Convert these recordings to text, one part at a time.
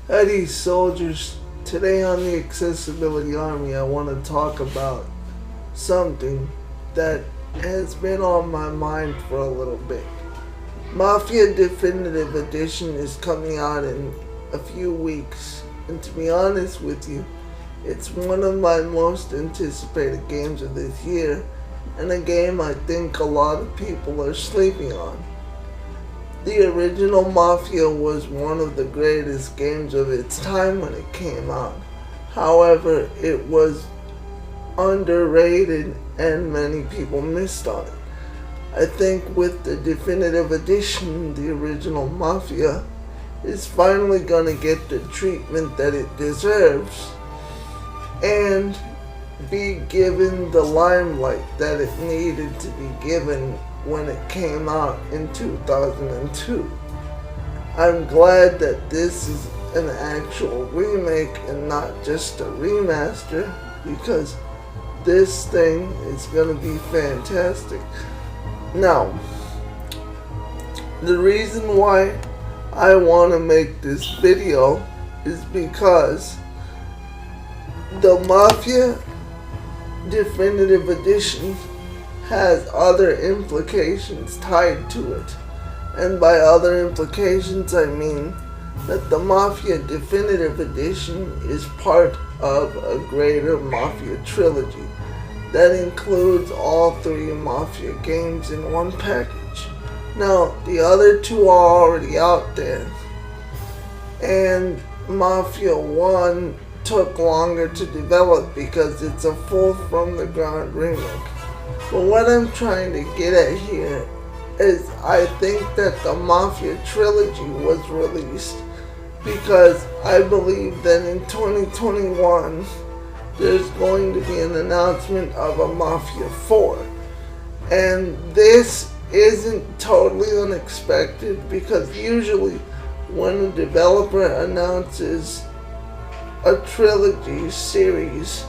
Eddie soldiers, today on the Accessibility Army, I want to talk about something that has been on my mind for a little bit. Mafia Definitive Edition is coming out in a few weeks, and to be honest with you, it's one of my most anticipated games of this year, and a game I think a lot of people are sleeping on. The original Mafia was one of the greatest games of its time when it came out. However, it was underrated and many people missed on it. I think with the definitive edition, the original Mafia is finally going to get the treatment that it deserves and be given the limelight that it needed to be given when it came out in 2002. I'm glad that this is an actual remake and not just a remaster, because this thing is going to be fantastic. Now, the reason why I want to make this video is because the Mafia Definitive Edition has other implications tied to it. And by other implications, I mean that the Mafia Definitive Edition is part of a greater Mafia trilogy that includes all three Mafia games in one package. Now, the other two are already out there, and Mafia 1 took longer to develop because it's a full from the ground remake. But what I'm trying to get at here is I think that the Mafia trilogy was released because I believe that in 2021 there's going to be an announcement of a Mafia 4. And this isn't totally unexpected, because usually when a developer announces a trilogy series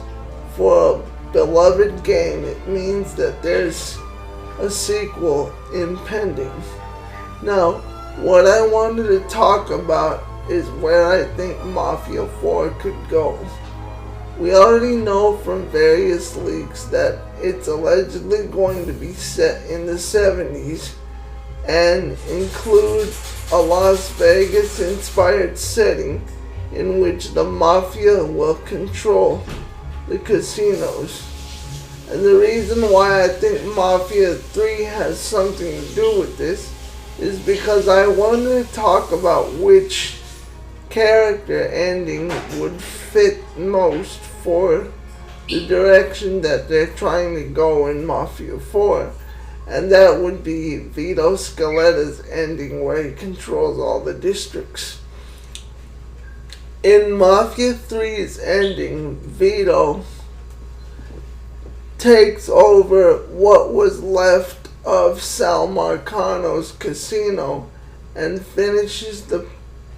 for a beloved game, it means that there's a sequel impending. Now, what I wanted to talk about is where I think Mafia 4 could go. We already know from various leaks that it's allegedly going to be set in the 70s and include a Las Vegas inspired setting in which the Mafia will control the casinos. And the reason why I think Mafia 3 has something to do with this is because I wanted to talk about which character ending would fit most for the direction that they're trying to go in Mafia 4. And that would be Vito Scaletta's ending, where he controls all the districts. In Mafia 3's ending, Vito takes over what was left of Sal Marcano's casino and finishes the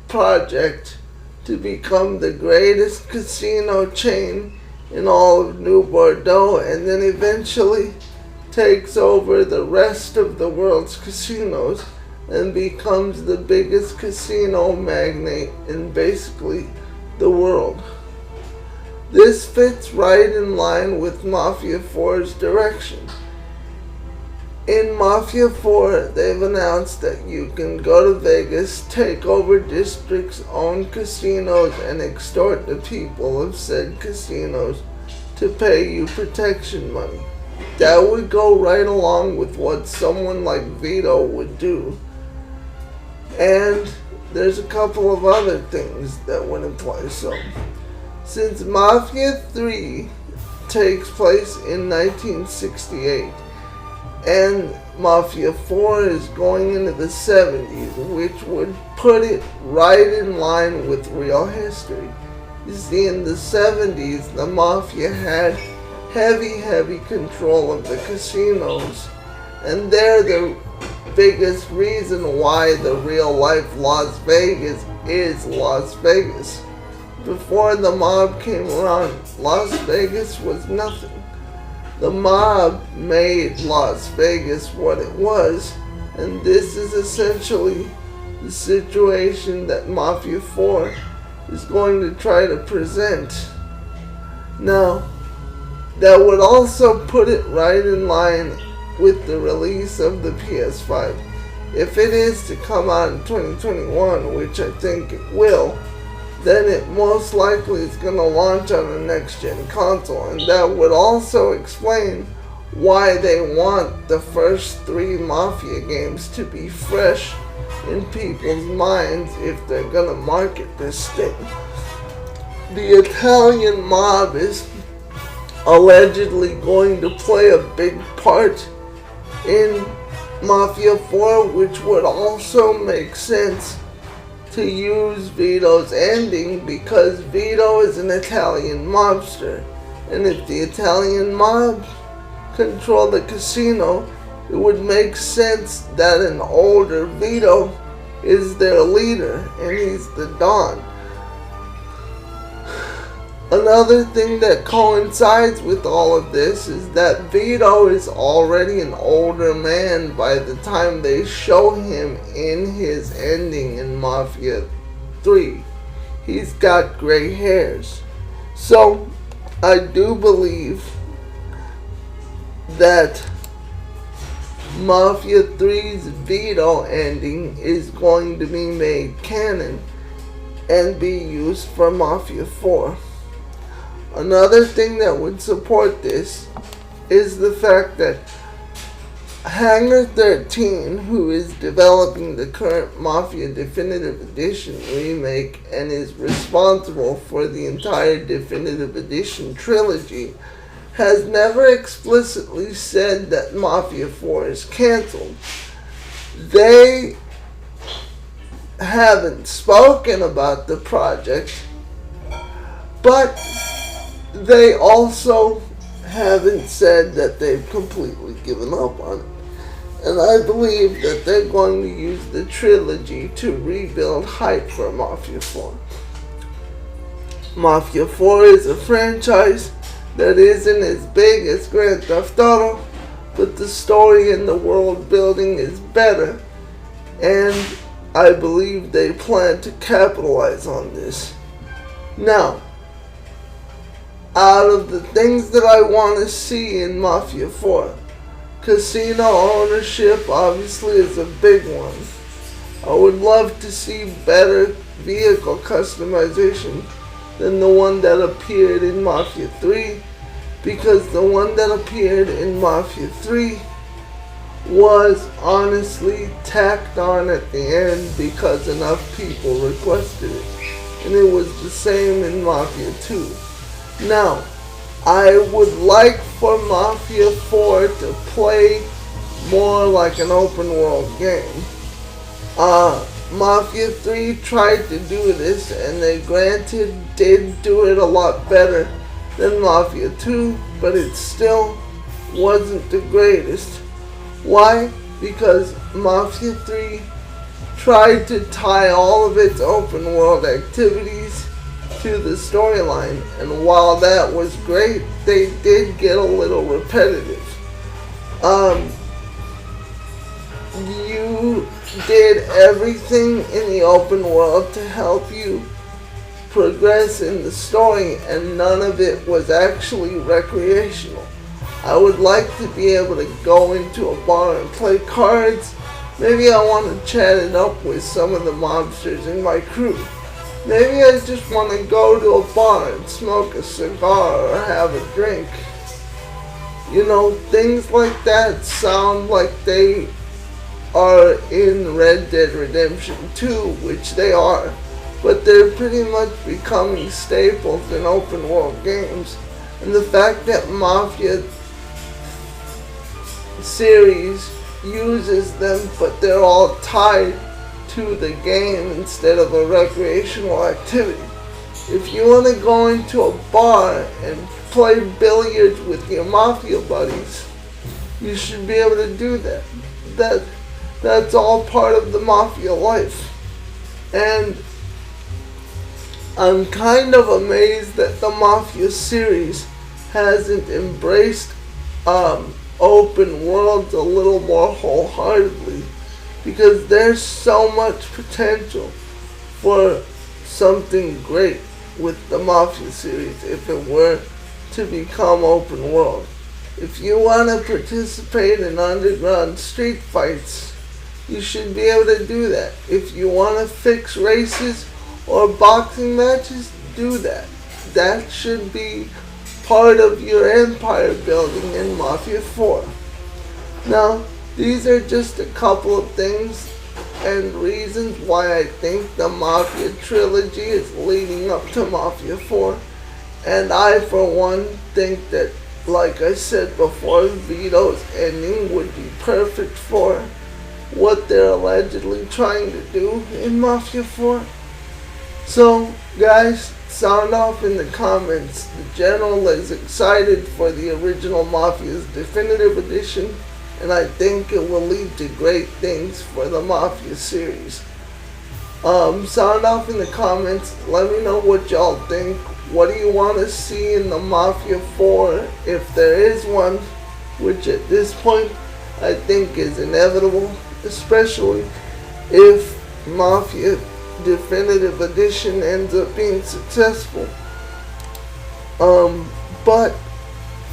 project to become the greatest casino chain in all of New Bordeaux, and then eventually takes over the rest of the world's casinos and becomes the biggest casino magnate in basically the world. This fits right in line with Mafia 4's direction. In Mafia 4, they've announced that you can go to Vegas, take over districts, own casinos, and extort the people of said casinos to pay you protection money. That would go right along with what someone like Vito would do. And there's a couple of other things that would apply. So, since Mafia 3 takes place in 1968, and Mafia 4 is going into the 70s, which would put it right in line with real history. You see, in the 70s, the Mafia had heavy control of the casinos, and they're the biggest reason why the real life Las Vegas is Las Vegas. Before the mob came around, Las Vegas was nothing. The mob made Las Vegas what it was, and this is essentially the situation that Mafia 4 is going to try to present. Now, that would also put it right in line with the release of the PS5. If it is to come out in 2021, which I think it will, then it most likely is going to launch on a next-gen console, and that would also explain why they want the first 3 Mafia games to be fresh in people's minds if they're going to market this thing. The Italian mob is allegedly going to play a big part in Mafia 4, which would also make sense to use Vito's ending, because Vito is an Italian mobster, and if the Italian mob control the casino, it would make sense that an older Vito is their leader and he's the Don. Another thing that coincides with all of this is that Vito is already an older man by the time they show him in his ending in Mafia 3. He's got gray hairs. So, I do believe that Mafia 3's Vito ending is going to be made canon and be used for Mafia 4. Another thing that would support this is the fact that Hangar 13, who is developing the current Mafia Definitive Edition remake and is responsible for the entire Definitive Edition trilogy, has never explicitly said that Mafia 4 is cancelled. They haven't spoken about the project, but they also haven't said that they've completely given up on it. And I believe that they're going to use the trilogy to rebuild hype for Mafia 4. Mafia 4 is a franchise that isn't as big as Grand Theft Auto, but the story and the world building is better, and I believe they plan to capitalize on this. Now, out of the things that I want to see in Mafia 4, casino ownership obviously is a big one. I would love to see better vehicle customization than the one that appeared in Mafia 3, because the one that appeared in Mafia 3 was honestly tacked on at the end because enough people requested it. And it was the same in Mafia 2. Now, I would like for Mafia 4 to play more like an open world game. Mafia 3 tried to do this, and they granted did do it a lot better than Mafia 2, but it still wasn't the greatest. Why? Because Mafia 3 tried to tie all of its open world activities to the storyline, and while that was great, they did get a little repetitive. You did everything in the open world to help you progress in the story, and none of it was actually recreational. I would like to be able to go into a bar and play cards. Maybe I want to chat it up with some of the mobsters in my crew. Maybe I just want to go to a bar and smoke a cigar or have a drink. You know, things like that sound like they are in Red Dead Redemption 2, which they are, but they're pretty much becoming staples in open world games. And the fact that Mafia series uses them, but they're all tied to the game instead of a recreational activity. If you want to go into a bar and play billiards with your Mafia buddies, you should be able to do that. That's all part of the Mafia life. And I'm kind of amazed that the Mafia series hasn't embraced open worlds a little more wholeheartedly, because there's so much potential for something great with the Mafia series if it were to become open world. If you want to participate in underground street fights, you should be able to do that. If you want to fix races or boxing matches, do that. That should be part of your empire building in Mafia 4. Now, these are just a couple of things and reasons why I think the Mafia trilogy is leading up to Mafia 4. And I, for one, think that, like I said before, Vito's ending would be perfect for what they're allegedly trying to do in Mafia 4. So, guys, sound off in the comments. The General is excited for the original Mafia's Definitive Edition, and I think it will lead to great things for the Mafia series. Sound off in the comments. Let me know what y'all think. What do you want to see in the Mafia 4, if there is one, which at this point I think is inevitable, especially if Mafia Definitive Edition ends up being successful. But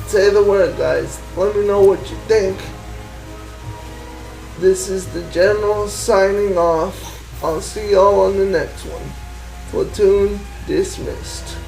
say the word, guys. Let me know what you think. This is the General signing off. I'll see y'all on the next one. Platoon dismissed.